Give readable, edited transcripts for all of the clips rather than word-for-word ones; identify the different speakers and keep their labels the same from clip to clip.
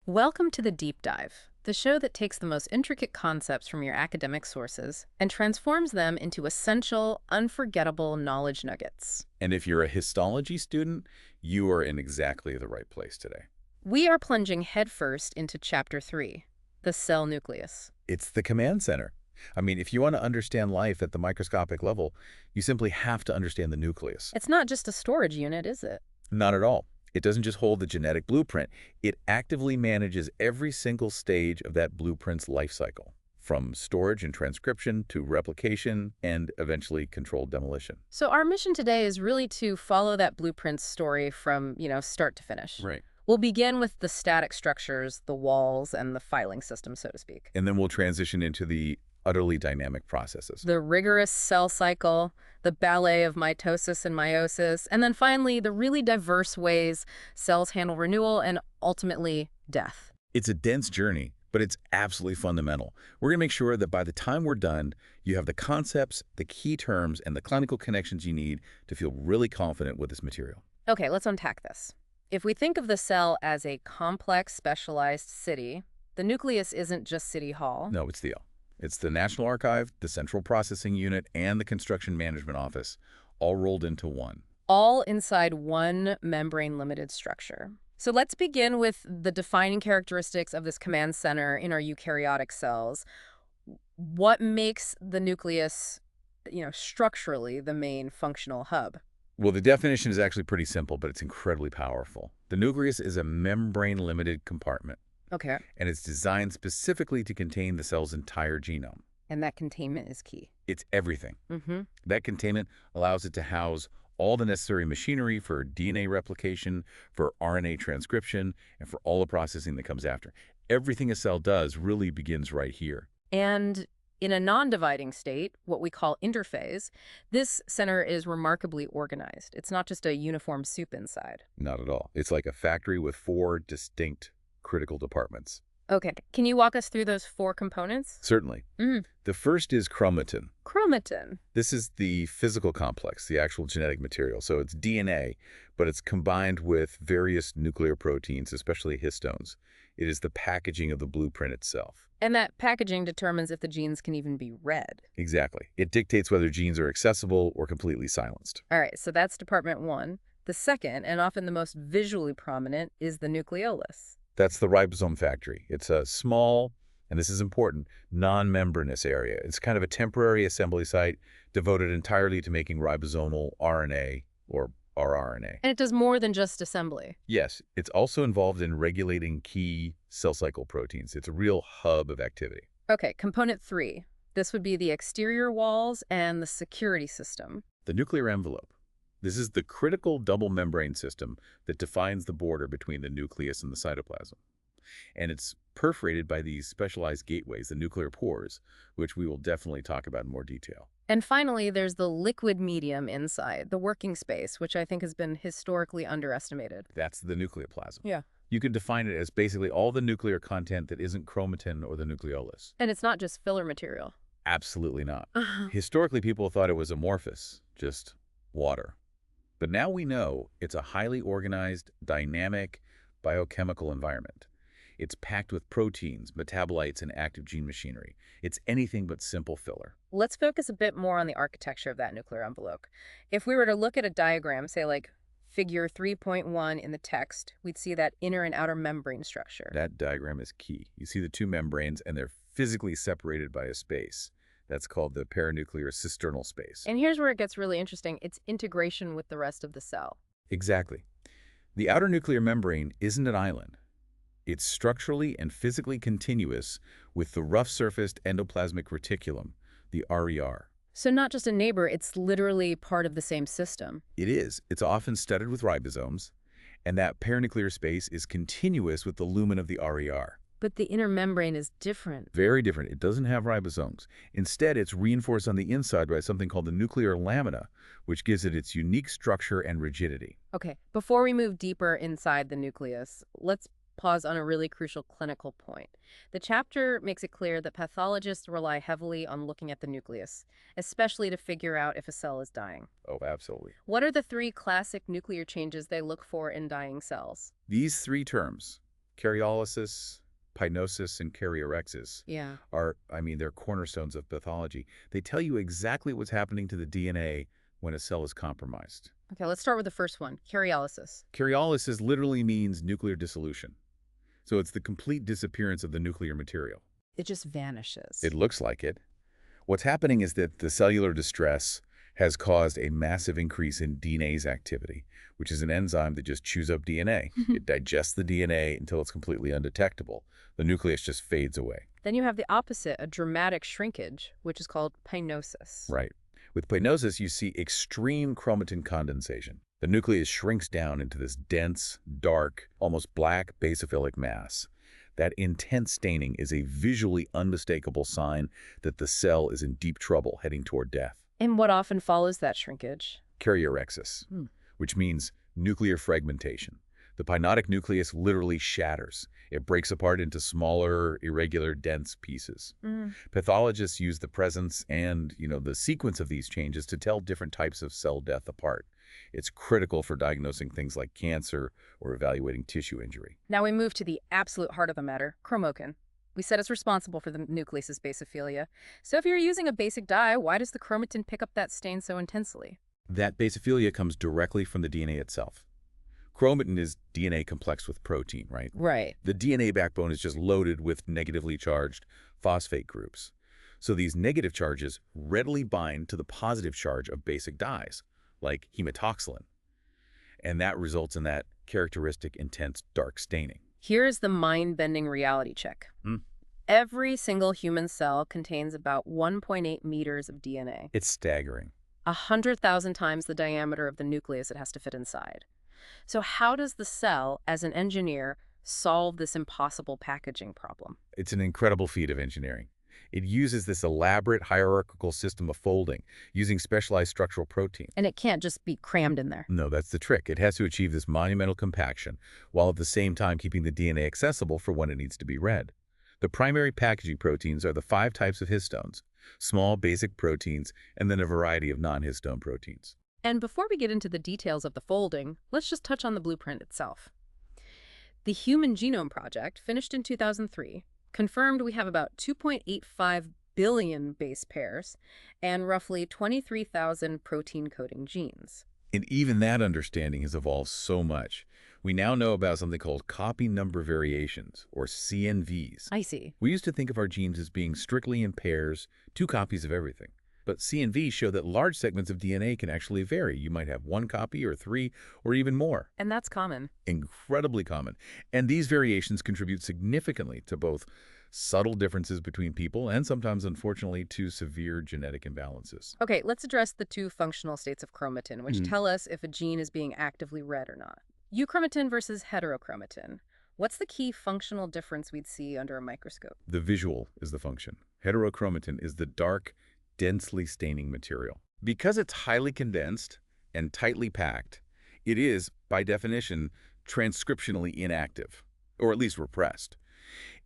Speaker 1: Welcome to the Deep Dive, the show that takes the most intricate concepts from your academic sources and transforms them into essential, unforgettable knowledge nuggets.
Speaker 2: And if you're a histology student, you are in exactly the right place today.
Speaker 1: We are plunging headfirst into Chapter 3, the cell nucleus.
Speaker 2: It's the command center. I mean, if you want to understand life at the microscopic level, you simply have to understand the nucleus.
Speaker 1: It's not just a storage unit, is it?
Speaker 2: Not at all. It doesn't just hold the genetic blueprint. It actively manages every single stage of that blueprint's life cycle, from storage and transcription to replication and eventually controlled demolition.
Speaker 1: So our mission today is really to follow that blueprint story from, start to finish.
Speaker 2: Right.
Speaker 1: We'll begin with the static structures, the walls, and the filing system, so to speak.
Speaker 2: And then we'll transition into the utterly dynamic processes.
Speaker 1: The rigorous cell cycle, the ballet of mitosis and meiosis, and then finally the really diverse ways cells handle renewal and ultimately death.
Speaker 2: It's a dense journey, but it's absolutely fundamental. We're going to make sure that by the time we're done, you have the concepts, the key terms, and the clinical connections you need to feel really confident with this material.
Speaker 1: Okay, let's unpack this. If we think of the cell as a complex, specialized city, the nucleus isn't just City Hall.
Speaker 2: No, it's It's the National Archive, the Central Processing Unit, and the Construction Management Office, all rolled into one.
Speaker 1: All inside one membrane-limited structure. So let's begin with the defining characteristics of this command center in our eukaryotic cells. What makes the nucleus, structurally the main functional hub?
Speaker 2: Well, the definition is actually pretty simple, but it's incredibly powerful. The nucleus is a membrane-limited compartment.
Speaker 1: Okay.
Speaker 2: And it's designed specifically to contain the cell's entire genome.
Speaker 1: And that containment is key.
Speaker 2: It's everything.
Speaker 1: Mm-hmm.
Speaker 2: That containment allows it to house all the necessary machinery for DNA replication, for RNA transcription, and for all the processing that comes after. Everything a cell does really begins right here.
Speaker 1: And in a non-dividing state, what we call interphase, this center is remarkably organized. It's not just a uniform soup inside.
Speaker 2: Not at all. It's like a factory with 4 distinct critical departments.
Speaker 1: Okay, can you walk us through those 4 components?
Speaker 2: Certainly. The first is chromatin.
Speaker 1: Chromatin.
Speaker 2: This is the physical complex, the actual genetic material. So it's DNA, but it's combined with various nuclear proteins, especially histones. It is the packaging of the blueprint itself.
Speaker 1: And that packaging determines if the genes can even be read.
Speaker 2: Exactly. It dictates whether genes are accessible or completely silenced.
Speaker 1: All right, so that's department 1. The second, and often the most visually prominent, is the nucleolus.
Speaker 2: That's the ribosome factory. It's a small, and this is important, non-membranous area. It's kind of a temporary assembly site devoted entirely to making ribosomal RNA or rRNA.
Speaker 1: And it does more than just assembly.
Speaker 2: Yes, it's also involved in regulating key cell cycle proteins. It's a real hub of activity.
Speaker 1: Okay, component 3. This would be the exterior walls and the security system.
Speaker 2: The nuclear envelope. This is the critical double membrane system that defines the border between the nucleus and the cytoplasm. And it's perforated by these specialized gateways, the nuclear pores, which we will definitely talk about in more detail.
Speaker 1: And finally, there's the liquid medium inside, the working space, which I think has been historically underestimated.
Speaker 2: That's the nucleoplasm.
Speaker 1: Yeah.
Speaker 2: You can define it as basically all the nuclear content that isn't chromatin or the nucleolus.
Speaker 1: And it's not just filler material.
Speaker 2: Absolutely not. Historically, people thought it was amorphous, just water. But now we know it's a highly organized, dynamic, biochemical environment. It's packed with proteins, metabolites, and active gene machinery. It's anything but simple filler.
Speaker 1: Let's focus a bit more on the architecture of that nuclear envelope. If we were to look at a diagram, say like figure 3.1 in the text, we'd see that inner and outer membrane structure.
Speaker 2: That diagram is key. You see the 2 membranes, and they're physically separated by a space. That's called the perinuclear cisternal space.
Speaker 1: And here's where it gets really interesting. It's integration with the rest of the cell.
Speaker 2: Exactly. The outer nuclear membrane isn't an island. It's structurally and physically continuous with the rough-surfaced endoplasmic reticulum, the RER.
Speaker 1: So not just a neighbor, it's literally part of the same system.
Speaker 2: It is. It's often studded with ribosomes, and that perinuclear space is continuous with the lumen of the RER.
Speaker 1: But the inner membrane is different.
Speaker 2: Very different. It doesn't have ribosomes. Instead, it's reinforced on the inside by something called the nuclear lamina, which gives it its unique structure and rigidity.
Speaker 1: Okay, before we move deeper inside the nucleus, let's pause on a really crucial clinical point. The chapter makes it clear that pathologists rely heavily on looking at the nucleus, especially to figure out if a cell is dying.
Speaker 2: Oh, absolutely.
Speaker 1: What are the 3 classic nuclear changes they look for in dying cells?
Speaker 2: These 3 terms, Karyolysis, Mitosis, and karyophysis
Speaker 1: Yeah.
Speaker 2: they're cornerstones of pathology. They tell you exactly what's happening to the DNA when a cell is compromised.
Speaker 1: Okay, let's start with the first one, karyolysis.
Speaker 2: Karyolysis literally means nuclear dissolution. So it's the complete disappearance of the nuclear material.
Speaker 1: It just vanishes.
Speaker 2: It looks like it. What's happening is that the cellular distress has caused a massive increase in DNase activity, which is an enzyme that just chews up DNA. It digests the DNA until it's completely undetectable. The nucleus just fades away.
Speaker 1: Then you have the opposite, a dramatic shrinkage, which is called meiosis.
Speaker 2: Right. With meiosis, you see extreme chromatin condensation. The nucleus shrinks down into this dense, dark, almost black basophilic mass. That intense staining is a visually unmistakable sign that the cell is in deep trouble heading toward death.
Speaker 1: And what often follows that shrinkage?
Speaker 2: Karyophysis, which means nuclear fragmentation. The pinotic nucleus literally shatters. It breaks apart into smaller, irregular, dense pieces. Pathologists use the presence and, the sequence of these changes to tell different types of cell death apart. It's critical for diagnosing things like cancer or evaluating tissue injury.
Speaker 1: Now we move to the absolute heart of the matter, chromatin. We said it's responsible for the nucleus's basophilia. So if you're using a basic dye, why does the chromatin pick up that stain so intensely?
Speaker 2: That basophilia comes directly from the DNA itself. Chromatin is DNA complexed with protein, right?
Speaker 1: Right.
Speaker 2: The DNA backbone is just loaded with negatively charged phosphate groups. So these negative charges readily bind to the positive charge of basic dyes, like hematoxylin. And that results in that characteristic intense dark staining.
Speaker 1: Here's the mind-bending reality check. Every single human cell contains about 1.8 meters of DNA.
Speaker 2: It's staggering.
Speaker 1: 100,000 times the diameter of the nucleus it has to fit inside. So how does the cell, as an engineer, solve this impossible packaging problem?
Speaker 2: It's an incredible feat of engineering. It uses this elaborate hierarchical system of folding, using specialized structural proteins.
Speaker 1: And it can't just be crammed in there.
Speaker 2: No, that's the trick. It has to achieve this monumental compaction, while at the same time keeping the DNA accessible for when it needs to be read. The primary packaging proteins are the 5 types of histones, small basic proteins, and then a variety of non-histone proteins.
Speaker 1: And before we get into the details of the folding, let's just touch on the blueprint itself. The Human Genome Project, finished in 2003, confirmed we have about 2.85 billion base pairs and roughly 23,000 protein-coding genes.
Speaker 2: And even that understanding has evolved so much. We now know about something called copy number variations, or CNVs.
Speaker 1: I see.
Speaker 2: We used to think of our genes as being strictly in pairs, 2 copies of everything. But CNVs show that large segments of DNA can actually vary. You might have 1 copy or 3 or even more.
Speaker 1: And that's common.
Speaker 2: Incredibly common. And these variations contribute significantly to both subtle differences between people and sometimes, unfortunately, to severe genetic imbalances.
Speaker 1: Okay, let's address the 2 functional states of chromatin, which tell us if a gene is being actively read or not. Euchromatin versus heterochromatin. What's the key functional difference we'd see under a microscope?
Speaker 2: The visual is the function. Heterochromatin is the dark, densely staining material. Because it's highly condensed and tightly packed, it is, by definition, transcriptionally inactive, or at least repressed.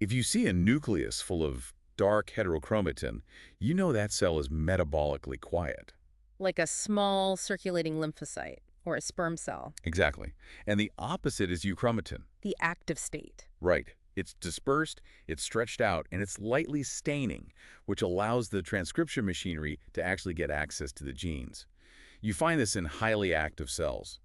Speaker 2: If you see a nucleus full of dark heterochromatin, you know that cell is metabolically quiet.
Speaker 1: Like a small circulating lymphocyte or a sperm cell.
Speaker 2: Exactly. And the opposite is euchromatin.
Speaker 1: The active state.
Speaker 2: Right. It's dispersed, it's stretched out, and it's lightly staining, which allows the transcription machinery to actually get access to the genes. You find this in highly active cells.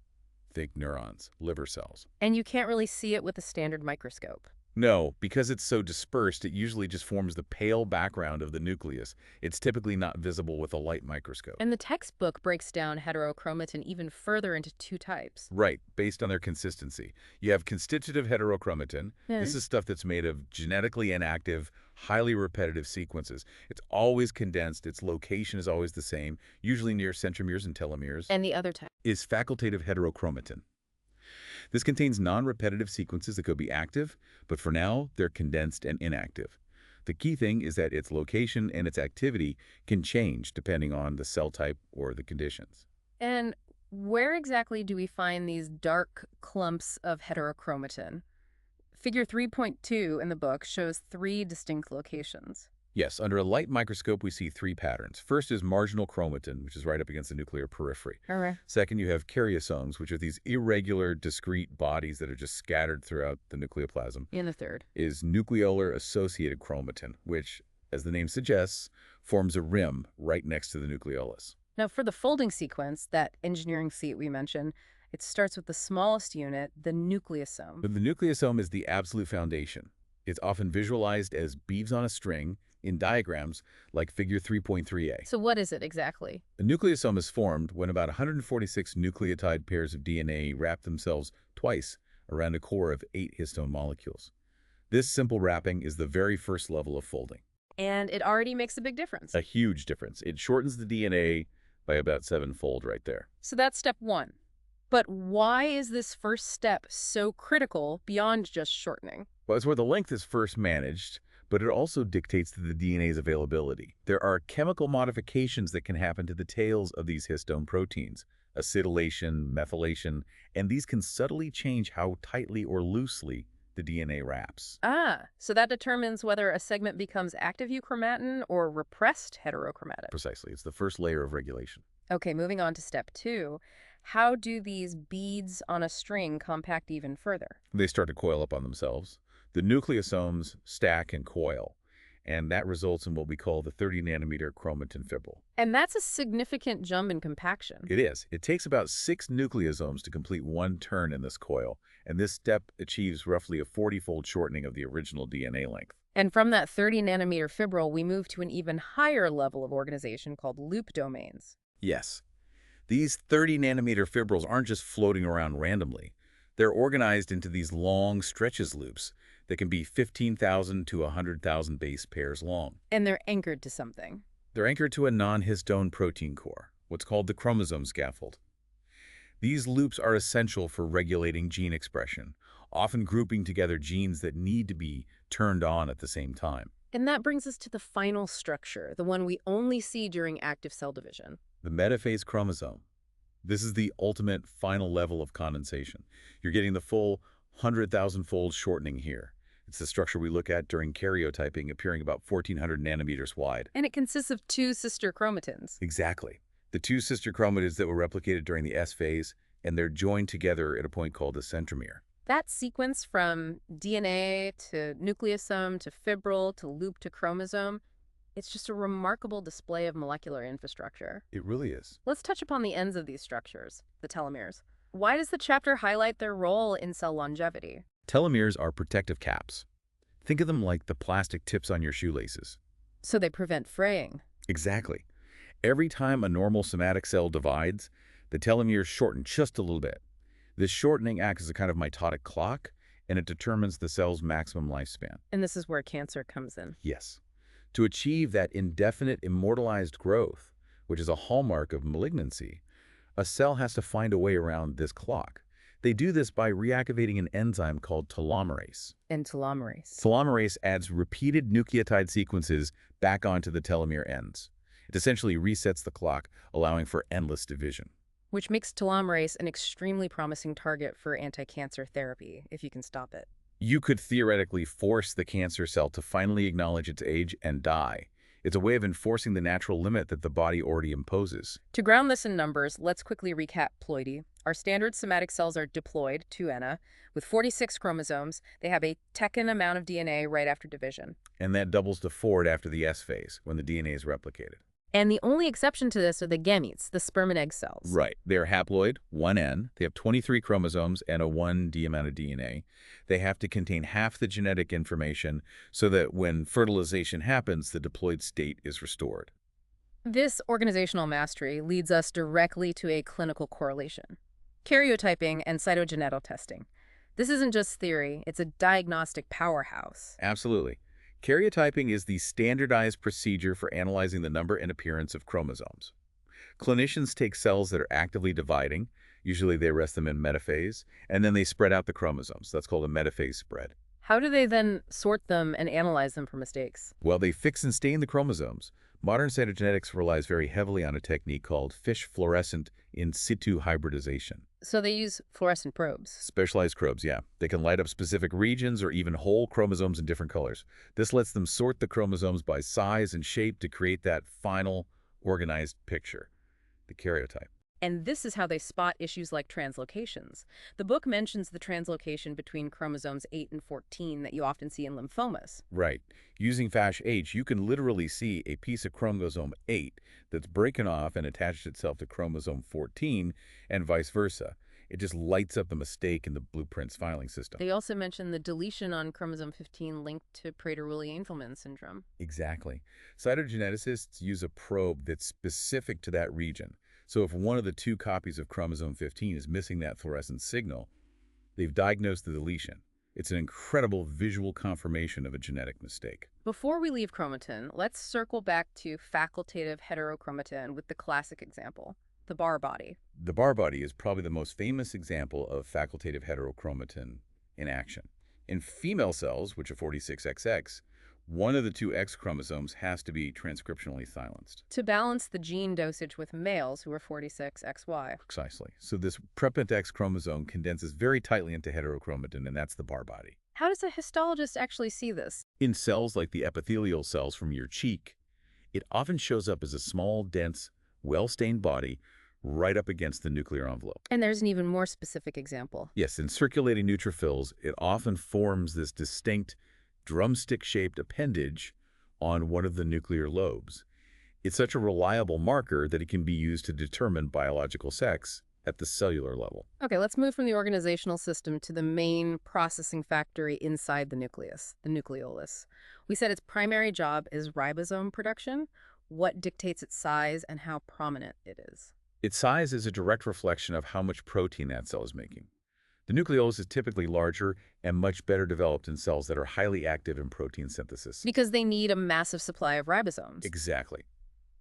Speaker 2: Think neurons, liver cells.
Speaker 1: And you can't really see it with a standard microscope.
Speaker 2: No, because it's so dispersed, it usually just forms the pale background of the nucleus. It's typically not visible with a light microscope.
Speaker 1: And the textbook breaks down heterochromatin even further into 2 types.
Speaker 2: Right, based on their consistency. You have constitutive heterochromatin. This is stuff that's made of genetically inactive, highly repetitive sequences. It's always condensed. Its location is always the same, usually near centromeres and telomeres.
Speaker 1: And the other type
Speaker 2: is facultative heterochromatin. This contains non-repetitive sequences that could be active, but for now, they're condensed and inactive. The key thing is that its location and its activity can change depending on the cell type or the conditions.
Speaker 1: And where exactly do we find these dark clumps of heterochromatin? Figure 3.2 in the book shows 3 distinct locations.
Speaker 2: Yes, under a light microscope, we see three patterns. First is marginal chromatin, which is right up against the nuclear periphery.
Speaker 1: All right.
Speaker 2: Second, you have karyosomes, which are these irregular, discrete bodies that are just scattered throughout the nucleoplasm.
Speaker 1: In the third.
Speaker 2: Is nucleolar associated chromatin, which, as the name suggests, forms a rim right next to the nucleolus.
Speaker 1: Now, for the folding sequence, that engineering feat we mentioned, it starts with the smallest unit, the nucleosome.
Speaker 2: But the nucleosome is the absolute foundation. It's often visualized as beads on a string in diagrams like figure 3.3a.
Speaker 1: So what is it exactly?
Speaker 2: A nucleosome is formed when about 146 nucleotide pairs of DNA wrap themselves twice around a core of 8 histone molecules. This simple wrapping is the very first level of folding.
Speaker 1: And it already makes a big difference.
Speaker 2: A huge difference. It shortens the DNA by about 7-fold right there.
Speaker 1: So that's step one. But why is this first step so critical beyond just shortening?
Speaker 2: Well, it's where the length is first managed, but it also dictates to the DNA's availability. There are chemical modifications that can happen to the tails of these histone proteins, acetylation, methylation, and these can subtly change how tightly or loosely the DNA wraps.
Speaker 1: So that determines whether a segment becomes active euchromatin or repressed heterochromatin.
Speaker 2: Precisely. It's the first layer of regulation.
Speaker 1: Okay, moving on to step two. How do these beads on a string compact even further?
Speaker 2: They start to coil up on themselves. The nucleosomes stack and coil, and that results in what we call the 30-nanometer chromatin fibril.
Speaker 1: And that's a significant jump in compaction.
Speaker 2: It is. It takes about 6 nucleosomes to complete one turn in this coil, and this step achieves roughly a 40-fold shortening of the original DNA length.
Speaker 1: And from that 30-nanometer fibril, we move to an even higher level of organization called loop domains.
Speaker 2: Yes. These 30-nanometer fibrils aren't just floating around randomly. They're organized into these long stretches loops that can be 15,000 to 100,000 base pairs long.
Speaker 1: And they're anchored to something.
Speaker 2: They're anchored to a non-histone protein core, what's called the chromosome scaffold. These loops are essential for regulating gene expression, often grouping together genes that need to be turned on at the same time.
Speaker 1: And that brings us to the final structure, the one we only see during active cell division.
Speaker 2: The metaphase chromosome. This is the ultimate final level of condensation. You're getting the full 100,000-fold shortening here. It's the structure we look at during karyotyping, appearing about 1,400 nanometers wide.
Speaker 1: And it consists of 2 sister chromatins.
Speaker 2: Exactly. The 2 sister chromatids that were replicated during the S phase, and they're joined together at a point called the centromere.
Speaker 1: That sequence from DNA to nucleosome to fibril to loop to chromosome, it's just a remarkable display of molecular infrastructure.
Speaker 2: It really is.
Speaker 1: Let's touch upon the ends of these structures, the telomeres. Why does the chapter highlight their role in cell longevity?
Speaker 2: Telomeres are protective caps. Think of them like the plastic tips on your shoelaces.
Speaker 1: So they prevent fraying.
Speaker 2: Exactly. Every time a normal somatic cell divides, the telomeres shorten just a little bit. This shortening acts as a kind of mitotic clock, and it determines the cell's maximum lifespan.
Speaker 1: And this is where cancer comes in.
Speaker 2: Yes. To achieve that indefinite immortalized growth, which is a hallmark of malignancy, a cell has to find a way around this clock. They do this by reactivating an enzyme called telomerase.
Speaker 1: And telomerase.
Speaker 2: Telomerase adds repeated nucleotide sequences back onto the telomere ends. It essentially resets the clock, allowing for endless division.
Speaker 1: Which makes telomerase an extremely promising target for anti-cancer therapy, if you can stop it.
Speaker 2: You could theoretically force the cancer cell to finally acknowledge its age and die. It's a way of enforcing the natural limit that the body already imposes.
Speaker 1: To ground this in numbers, let's quickly recap ploidy. Our standard somatic cells are diploid, 2N, with 46 chromosomes. They have a taken amount of DNA right after division.
Speaker 2: And that doubles to 4 after the S phase, when the DNA is replicated.
Speaker 1: And the only exception to this are the gametes, the sperm and egg cells.
Speaker 2: Right. They're haploid, 1N. They have 23 chromosomes and a 1D amount of DNA. They have to contain half the genetic information so that when fertilization happens, the diploid state is restored.
Speaker 1: This organizational mastery leads us directly to a clinical correlation. Karyotyping and cytogenetotesting. This isn't just theory, it's a diagnostic powerhouse.
Speaker 2: Absolutely. Karyotyping is the standardized procedure for analyzing the number and appearance of chromosomes. Clinicians take cells that are actively dividing, usually they rest them in metaphase, and then they spread out the chromosomes. That's called a metaphase spread.
Speaker 1: How do they then sort them and analyze them for mistakes?
Speaker 2: Well, they fix and stain the chromosomes. Modern cytogenetics relies very heavily on a technique called fish fluorescent in situ hybridization.
Speaker 1: So they use fluorescent probes.
Speaker 2: Specialized probes, yeah. They can light up specific regions or even whole chromosomes in different colors. This lets them sort the chromosomes by size and shape to create that final organized picture, the karyotype.
Speaker 1: And this is how they spot issues like translocations. The book mentions the translocation between chromosomes 8 and 14 that you often see in lymphomas.
Speaker 2: Right. Using FASH-H, you can literally see a piece of chromosome 8 that's broken off and attached itself to chromosome 14 and vice versa. It just lights up the mistake in the blueprint's filing system.
Speaker 1: They also mention the deletion on chromosome 15 linked to Prader-Willi-Engelmann syndrome.
Speaker 2: Exactly. Cytogeneticists use a probe that's specific to that region. So if one of the two copies of chromosome 15 is missing that fluorescent signal, they've diagnosed the deletion. It's an incredible visual confirmation of a genetic mistake.
Speaker 1: Before we leave chromatin, let's circle back to facultative heterochromatin with the classic example, the bar body.
Speaker 2: The bar body is probably the most famous example of facultative heterochromatin in action. In female cells, which are 46XX, one of the two X chromosomes has to be transcriptionally silenced.
Speaker 1: To balance the gene dosage with males who are 46XY.
Speaker 2: Precisely. So this preppant X chromosome condenses very tightly into heterochromatin, and that's the bar body.
Speaker 1: How does a histologist actually see this?
Speaker 2: In cells like the epithelial cells from your cheek, it often shows up as a small, dense, well-stained body right up against the nuclear envelope.
Speaker 1: And there's an even more specific example.
Speaker 2: Yes, in circulating neutrophils, it often forms this distinct drumstick-shaped appendage on one of the nuclear lobes. It's such a reliable marker that it can be used to determine biological sex at the cellular level.
Speaker 1: Okay, let's move from the organizational system to the main processing factory inside the nucleus, the nucleolus. We said its primary job is ribosome production. What dictates its size and how prominent it is?
Speaker 2: Its size is a direct reflection of how much protein that cell is making. The nucleolus is typically larger and much better developed in cells that are highly active in protein synthesis.
Speaker 1: Because they need a massive supply of ribosomes.
Speaker 2: Exactly.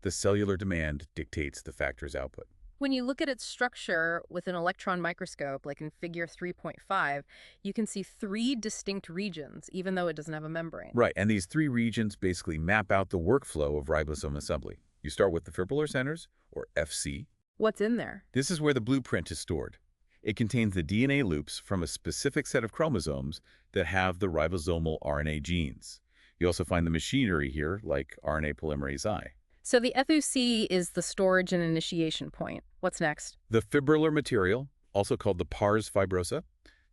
Speaker 2: The cellular demand dictates the factor's output.
Speaker 1: When you look at its structure with an electron microscope, like in figure 3.5, you can see 3 distinct regions, even though it doesn't have a membrane.
Speaker 2: Right, and these 3 regions basically map out the workflow of ribosome assembly. You start with the fibrillar centers, or FC.
Speaker 1: What's in there?
Speaker 2: This is where the blueprint is stored. It contains the DNA loops from a specific set of chromosomes that have the ribosomal RNA genes. You also find the machinery here, like RNA polymerase I.
Speaker 1: So the FOC is the storage and initiation point. What's next?
Speaker 2: The fibrillar material, also called the pars fibrosa,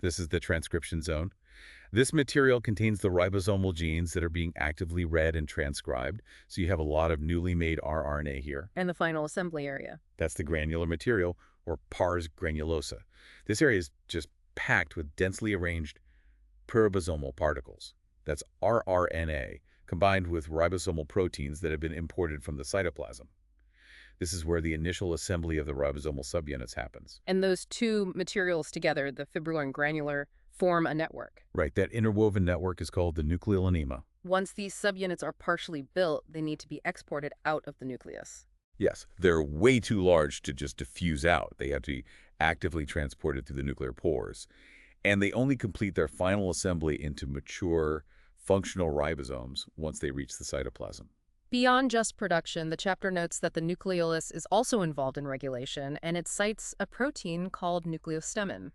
Speaker 2: this is the transcription zone. This material contains the ribosomal genes that are being actively read and transcribed, so you have a lot of newly made rRNA here.
Speaker 1: And the final assembly area.
Speaker 2: That's the granular material, or pars granulosa. This area is just packed with densely arranged peribosomal particles. That's rRNA, combined with ribosomal proteins that have been imported from the cytoplasm. This is where the initial assembly of the ribosomal subunits happens.
Speaker 1: And those two materials together, the fibrillar and granular, form a network.
Speaker 2: Right, that interwoven network is called the nucleolenema.
Speaker 1: Once these subunits are partially built, they need to be exported out of the nucleus.
Speaker 2: Yes, they're way too large to just diffuse out. They have to be actively transported through the nuclear pores. And they only complete their final assembly into mature, functional ribosomes once they reach the cytoplasm.
Speaker 1: Beyond just production, the chapter notes that the nucleolus is also involved in regulation, and it cites a protein called nucleostamin.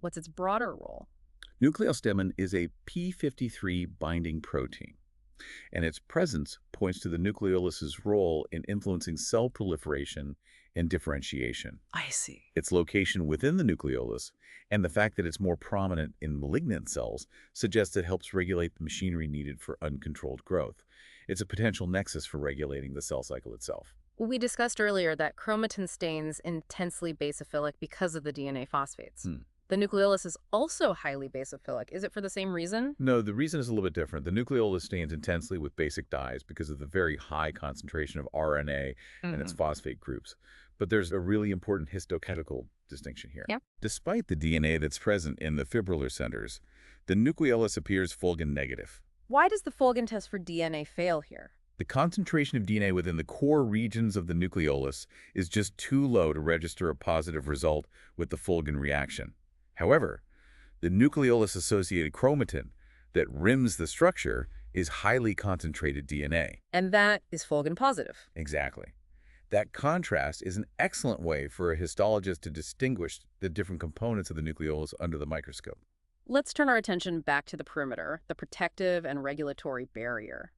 Speaker 1: What's its broader role?
Speaker 2: Nucleostamin is a p53 binding protein, and its presence points to the nucleolus's role in influencing cell proliferation and differentiation.
Speaker 1: I see.
Speaker 2: Its location within the nucleolus and the fact that it's more prominent in malignant cells suggests it helps regulate the machinery needed for uncontrolled growth. It's a potential nexus for regulating the cell cycle itself.
Speaker 1: We discussed earlier that chromatin stains intensely basophilic because of the DNA phosphates. The nucleolus is also highly basophilic. Is it for the same reason?
Speaker 2: No, the reason is a little bit different. The nucleolus stains intensely with basic dyes because of the very high concentration of RNA and its phosphate groups. But there's a really important histochemical distinction here.
Speaker 1: Yeah.
Speaker 2: Despite the DNA that's present in the fibrillar centers, the nucleolus appears Fulgin negative.
Speaker 1: Why does the Fulgin test for DNA fail here?
Speaker 2: The concentration of DNA within the core regions of the nucleolus is just too low to register a positive result with the Fulgin reaction. However, the nucleolus-associated chromatin that rims the structure is highly concentrated DNA.
Speaker 1: And that is Fulgin positive.
Speaker 2: Exactly. That contrast is an excellent way for a histologist to distinguish the different components of the nucleolus under the microscope.
Speaker 1: Let's turn our attention back to the perimeter, the protective and regulatory barrier,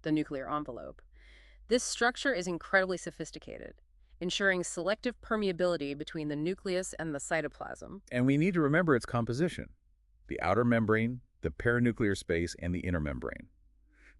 Speaker 1: the nuclear envelope. This structure is incredibly sophisticated, ensuring selective permeability between the nucleus and the cytoplasm.
Speaker 2: And we need to remember its composition: the outer membrane, the perinuclear space, and the inner membrane.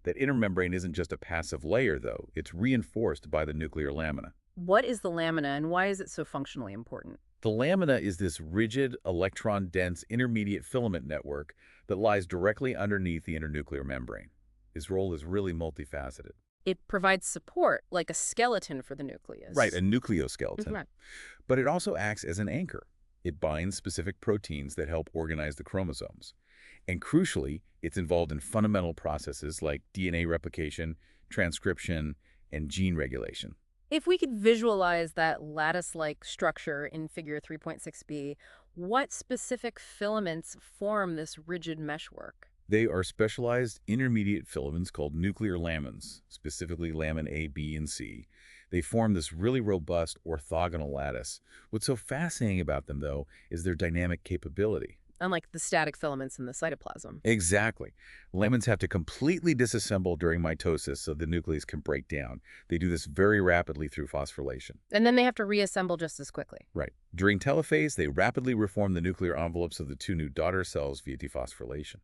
Speaker 2: That inner membrane isn't just a passive layer, though. It's reinforced by the nuclear lamina.
Speaker 1: What is the lamina and why is it so functionally important?
Speaker 2: The lamina is this rigid, electron-dense intermediate filament network that lies directly underneath the internuclear membrane. Its role is really multifaceted.
Speaker 1: It provides support, like a skeleton for the nucleus.
Speaker 2: Right, a nucleoskeleton.
Speaker 1: Right.
Speaker 2: But it also acts as an anchor. It binds specific proteins that help organize the chromosomes. And crucially, it's involved in fundamental processes like DNA replication, transcription, and gene regulation.
Speaker 1: If we could visualize that lattice-like structure in figure 3.6b, what specific filaments form this rigid meshwork?
Speaker 2: They are specialized intermediate filaments called nuclear lamins, specifically lamin A, B, and C. They form this really robust orthogonal lattice. What's so fascinating about them, though, is their dynamic capability.
Speaker 1: Unlike the static filaments in the cytoplasm.
Speaker 2: Exactly. Lamins have to completely disassemble during mitosis so the nucleus can break down. They do this very rapidly through phosphorylation.
Speaker 1: And then they have to reassemble just as quickly.
Speaker 2: Right. During telophase, they rapidly reform the nuclear envelopes of the two new daughter cells via dephosphorylation.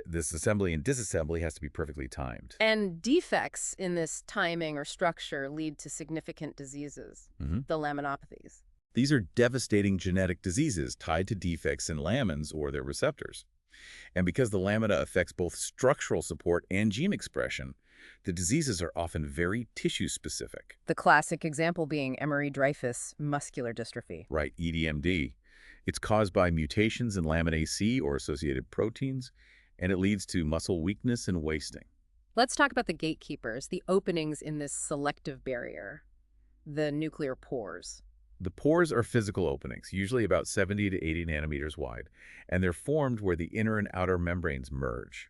Speaker 2: This assembly and disassembly has to be perfectly timed.
Speaker 1: And defects in this timing or structure lead to significant diseases, the laminopathies.
Speaker 2: These are devastating genetic diseases tied to defects in lamins or their receptors. And because the lamina affects both structural support and gene expression, the diseases are often very tissue-specific.
Speaker 1: The classic example being Emery-Dreifuss muscular dystrophy.
Speaker 2: Right, EDMD. It's caused by mutations in lamin AC or associated proteins, and it leads to muscle weakness and wasting.
Speaker 1: Let's talk about the gatekeepers, the openings in this selective barrier, the nuclear pores.
Speaker 2: The pores are physical openings, usually about 70 to 80 nanometers wide, and they're formed where the inner and outer membranes merge.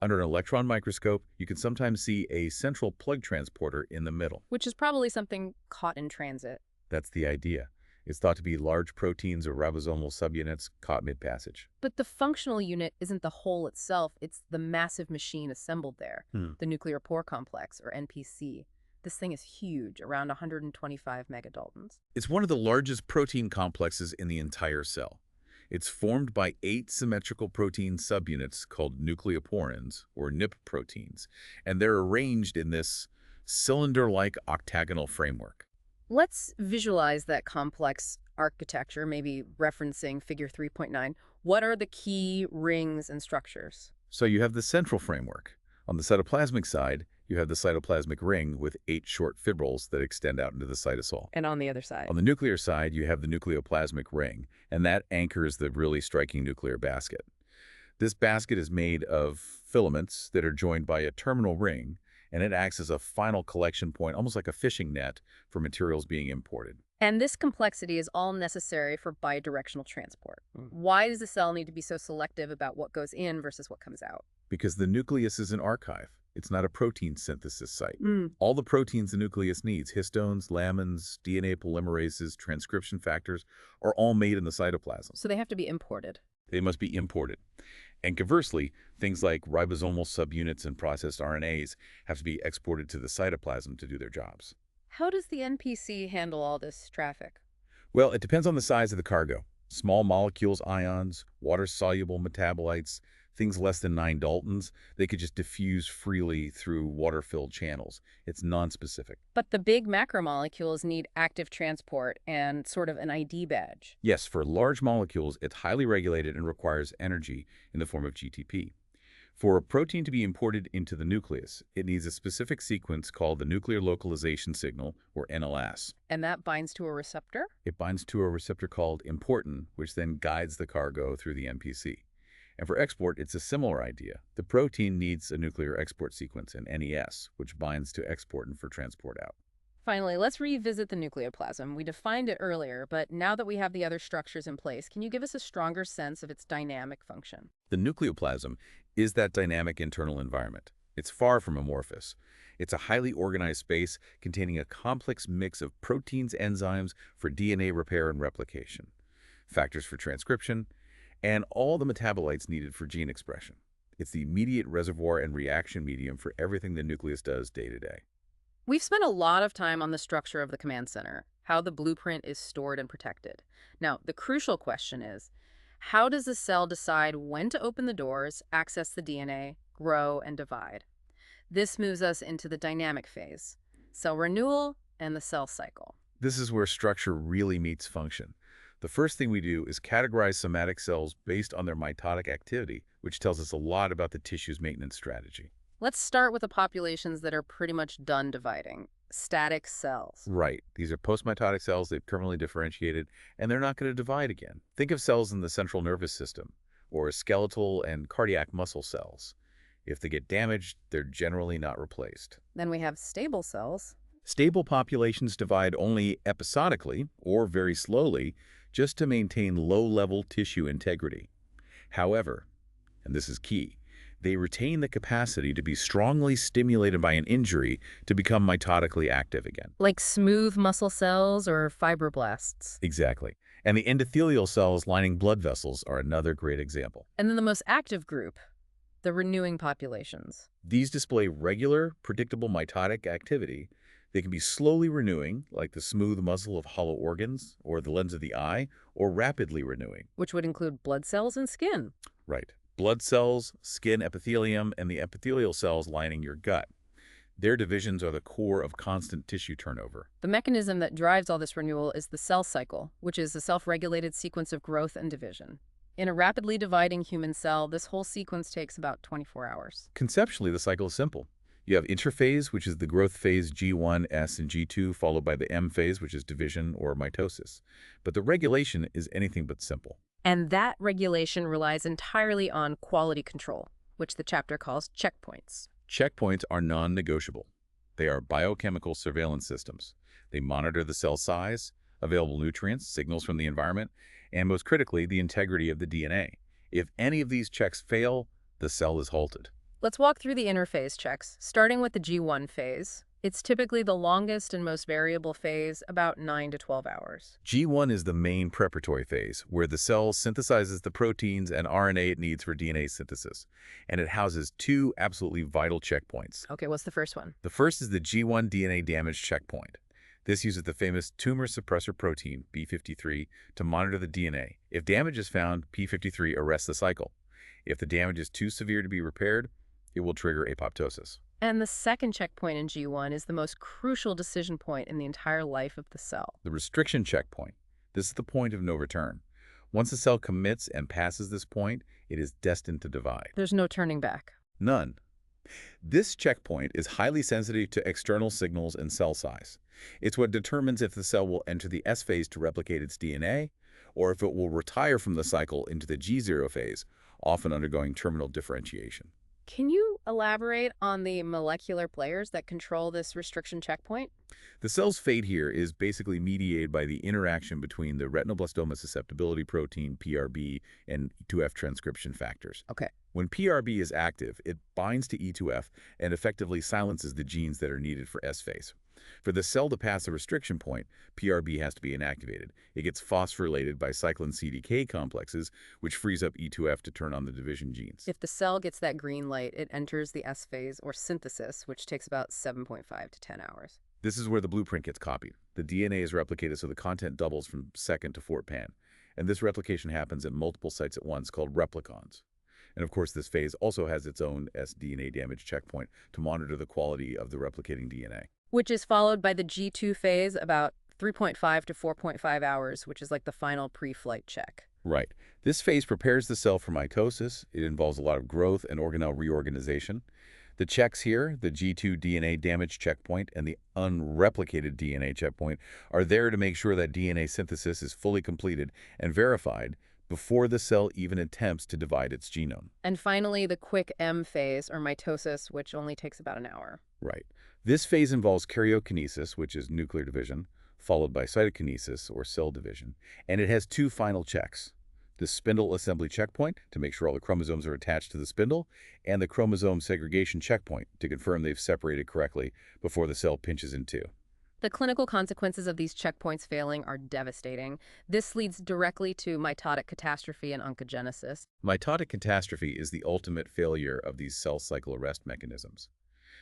Speaker 2: Under an electron microscope, you can sometimes see a central plug transporter in the middle.
Speaker 1: Which is probably something caught in transit.
Speaker 2: That's the idea. It's thought to be large proteins or ribosomal subunits caught mid-passage.
Speaker 1: But the functional unit isn't the hole itself, it's the massive machine assembled there, the nuclear pore complex, or NPC. This thing is huge, around 125 megadaltons.
Speaker 2: It's one of the largest protein complexes in the entire cell. It's formed by 8 symmetrical protein subunits called nucleoporins, or NIP proteins, and they're arranged in this cylinder-like octagonal framework.
Speaker 1: Let's visualize that complex architecture, maybe referencing figure 3.9. What are the key rings and structures?
Speaker 2: So you have the central framework. On the cytoplasmic side, you have the cytoplasmic ring with 8 short fibrils that extend out into the cytosol.
Speaker 1: And on the other side?
Speaker 2: On the nuclear side, you have the nucleoplasmic ring, and that anchors the really striking nuclear basket. This basket is made of filaments that are joined by a terminal ring, and it acts as a final collection point, almost like a fishing net, for materials being imported.
Speaker 1: And this complexity is all necessary for bidirectional transport. Why does the cell need to be so selective about what goes in versus what comes out?
Speaker 2: Because the nucleus is an archive. It's not a protein synthesis site. All the proteins the nucleus needs, histones, lamins, DNA polymerases, transcription factors, are all made in the cytoplasm.
Speaker 1: So they have to be imported.
Speaker 2: They must be imported. And conversely, things like ribosomal subunits and processed RNAs have to be exported to the cytoplasm to do their jobs.
Speaker 1: How does the NPC handle all this traffic?
Speaker 2: Well, it depends on the size of the cargo. Small molecules, ions, water-soluble metabolites, things less than 9 daltons, they could just diffuse freely through water-filled channels. It's nonspecific.
Speaker 1: But the big macromolecules need active transport and sort of an ID badge.
Speaker 2: Yes, for large molecules, it's highly regulated and requires energy in the form of GTP. For a protein to be imported into the nucleus, it needs a specific sequence called the nuclear localization signal, or NLS.
Speaker 1: And that binds to a receptor?
Speaker 2: It binds to a receptor called important, which then guides the cargo through the NPC. And for export, it's a similar idea. The protein needs a nuclear export sequence, an NES, which binds to export and for transport out.
Speaker 1: Finally, let's revisit the nucleoplasm. We defined it earlier, but now that we have the other structures in place, can you give us a stronger sense of its dynamic function?
Speaker 2: The nucleoplasm is that dynamic internal environment. It's far from amorphous. It's a highly organized space containing a complex mix of proteins, enzymes for DNA repair and replication, factors for transcription, and all the metabolites needed for gene expression. It's the immediate reservoir and reaction medium for everything the nucleus does day to day.
Speaker 1: We've spent a lot of time on the structure of the command center, how the blueprint is stored and protected. Now, the crucial question is, how does a cell decide when to open the doors, access the DNA, grow, and divide? This moves us into the dynamic phase, cell renewal and the cell cycle.
Speaker 2: This is where structure really meets function. The first thing we do is categorize somatic cells based on their mitotic activity, which tells us a lot about the tissue's maintenance strategy.
Speaker 1: Let's start with the populations that are pretty much done dividing, static cells.
Speaker 2: Right. These are postmitotic cells. They've terminally differentiated, and they're not going to divide again. Think of cells in the central nervous system, or skeletal and cardiac muscle cells. If they get damaged, they're generally not replaced.
Speaker 1: Then we have stable cells.
Speaker 2: Stable populations divide only episodically, or very slowly, just to maintain low-level tissue integrity. However, and this is key, they retain the capacity to be strongly stimulated by an injury to become mitotically active again.
Speaker 1: Like smooth muscle cells or fibroblasts.
Speaker 2: Exactly. And the endothelial cells lining blood vessels are another great example.
Speaker 1: And then the most active group, the renewing populations.
Speaker 2: These display regular, predictable mitotic activity. They can be slowly renewing, like the smooth muscle of hollow organs, or the lens of the eye, or rapidly renewing.
Speaker 1: Which would include blood cells and skin.
Speaker 2: Right. Blood cells, skin epithelium, and the epithelial cells lining your gut. Their divisions are the core of constant tissue turnover.
Speaker 1: The mechanism that drives all this renewal is the cell cycle, which is a self-regulated sequence of growth and division. In a rapidly dividing human cell, this whole sequence takes about 24 hours.
Speaker 2: Conceptually, the cycle is simple. You have interphase, which is the growth phase G1, S, and G2, followed by the M phase, which is division or mitosis. But the regulation is anything but simple.
Speaker 1: And that regulation relies entirely on quality control, which the chapter calls checkpoints.
Speaker 2: Checkpoints are non-negotiable. They are biochemical surveillance systems. They monitor the cell size, available nutrients, signals from the environment, and most critically, the integrity of the DNA. If any of these checks fail, the cell is halted.
Speaker 1: Let's walk through the interphase checks, starting with the G1 phase. It's typically the longest and most variable phase, about 9 to 12 hours.
Speaker 2: G1 is the main preparatory phase, where the cell synthesizes the proteins and RNA it needs for DNA synthesis, and it houses two absolutely vital checkpoints.
Speaker 1: Okay, what's the first one?
Speaker 2: The first is the G1 DNA damage checkpoint. This uses the famous tumor suppressor protein, p53, to monitor the DNA. If damage is found, p53 arrests the cycle. If the damage is too severe to be repaired, it will trigger apoptosis.
Speaker 1: And the second checkpoint in G1 is the most crucial decision point in the entire life of the cell.
Speaker 2: The restriction checkpoint. This is the point of no return. Once the cell commits and passes this point, it is destined to divide.
Speaker 1: There's no turning back.
Speaker 2: None. This checkpoint is highly sensitive to external signals and cell size. It's what determines if the cell will enter the S phase to replicate its DNA, or if it will retire from the cycle into the G0 phase, often undergoing terminal differentiation.
Speaker 1: Can you elaborate on the molecular players that control this restriction checkpoint?
Speaker 2: The cell's fate here is basically mediated by the interaction between the retinoblastoma susceptibility protein, PRB, and E2F transcription factors.
Speaker 1: Okay.
Speaker 2: When PRB is active, it binds to E2F and effectively silences the genes that are needed for S phase. For the cell to pass the restriction point, PRB has to be inactivated. It gets phosphorylated by cyclin-CDK complexes, which frees up E2F to turn on the division genes.
Speaker 1: If the cell gets that green light, it enters the S phase, or synthesis, which takes about 7.5 to 10 hours.
Speaker 2: This is where the blueprint gets copied. The DNA is replicated so the content doubles from second to fourth pan. And this replication happens at multiple sites at once, called replicons. And of course, this phase also has its own sDNA damage checkpoint to monitor the quality of the replicating DNA.
Speaker 1: Which is followed by the G2 phase, about 3.5 to 4.5 hours, which is like the final pre-flight check.
Speaker 2: Right. This phase prepares the cell for mitosis. It involves a lot of growth and organelle reorganization. The checks here, the G2 DNA damage checkpoint and the unreplicated DNA checkpoint, are there to make sure that DNA synthesis is fully completed and verified before the cell even attempts to divide its genome.
Speaker 1: And finally, the quick M phase, or mitosis, which only takes about an hour.
Speaker 2: Right. This phase involves karyokinesis, which is nuclear division, followed by cytokinesis, or cell division, and it has two final checks. the spindle assembly checkpoint to make sure all the chromosomes are attached to the spindle, and the chromosome segregation checkpoint to confirm they've separated correctly before the cell pinches in two.
Speaker 1: The clinical consequences of these checkpoints failing are devastating. This leads directly to mitotic catastrophe and oncogenesis.
Speaker 2: Mitotic catastrophe is the ultimate failure of these cell cycle arrest mechanisms.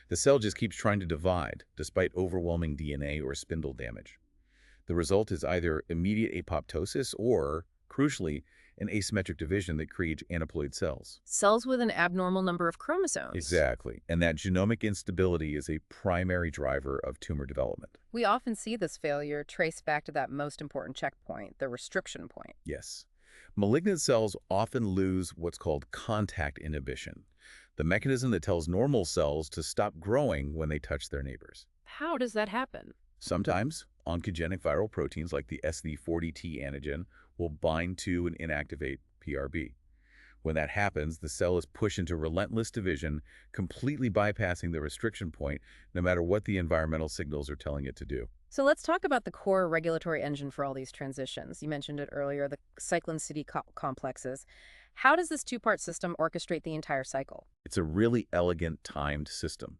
Speaker 2: The cell just keeps trying to divide, despite overwhelming DNA or spindle damage. The result is either immediate apoptosis or, crucially, an asymmetric division that creates aneuploid cells.
Speaker 1: Cells with an abnormal number of chromosomes.
Speaker 2: Exactly. And that genomic instability is a primary driver of tumor development.
Speaker 1: We often see this failure traced back to that most important checkpoint, the restriction point.
Speaker 2: Yes. Malignant cells often lose what's called contact inhibition, the mechanism that tells normal cells to stop growing when they touch their neighbors.
Speaker 1: How does that happen?
Speaker 2: Sometimes, oncogenic viral proteins like the SV40T antigen will bind to and inactivate PRB. When that happens, the cell is pushed into relentless division, completely bypassing the restriction point, no matter what the environmental signals are telling it to do.
Speaker 1: So let's talk about the core regulatory engine for all these transitions. You mentioned it earlier, the cyclin-CD complexes. How does this two-part system orchestrate the entire cycle?
Speaker 2: It's a really elegant, timed system.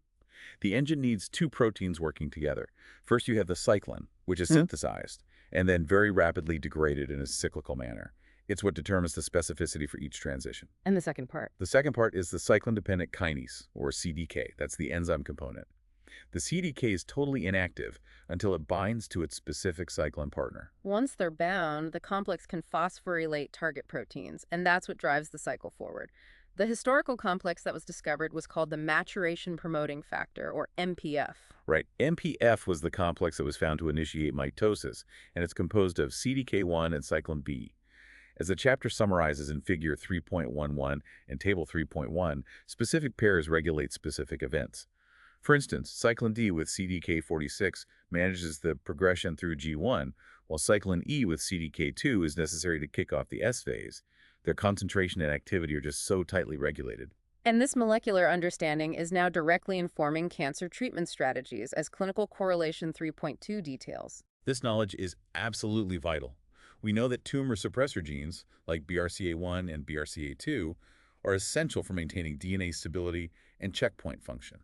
Speaker 2: The engine needs two proteins working together. First, you have the cyclin, which is synthesized, and then very rapidly degraded in a cyclical manner. It's what determines the specificity for each transition.
Speaker 1: And the second part?
Speaker 2: The second part is the cyclin-dependent kinase, or CDK. That's the enzyme component. The CDK is totally inactive until it binds to its specific cyclin partner.
Speaker 1: Once they're bound, the complex can phosphorylate target proteins, and that's what drives the cycle forward. The historical complex that was discovered was called the maturation promoting factor, or MPF.
Speaker 2: Right. MPF was the complex that was found to initiate mitosis, and it's composed of CDK1 and cyclin B. As the chapter summarizes in Figure 3.11 and Table 3.1, specific pairs regulate specific events. For instance, cyclin D with CDK46 manages the progression through G1, while cyclin E with CDK2 is necessary to kick off the S phase. Their concentration and activity are just so tightly regulated.
Speaker 1: And this molecular understanding is now directly informing cancer treatment strategies, as Clinical Correlation 3.2 details.
Speaker 2: This knowledge is absolutely vital. We know that tumor suppressor genes, like BRCA1 and BRCA2, are essential for maintaining DNA stability and checkpoint function.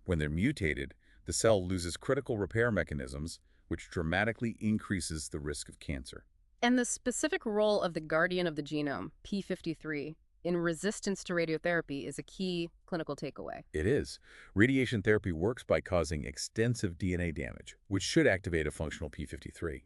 Speaker 2: When they're mutated, the cell loses critical repair mechanisms, which dramatically increases the risk of cancer.
Speaker 1: And the specific role of the guardian of the genome, P53, in resistance to radiotherapy is a key clinical takeaway.
Speaker 2: It is. Radiation therapy works by causing extensive DNA damage, which should activate a functional P53.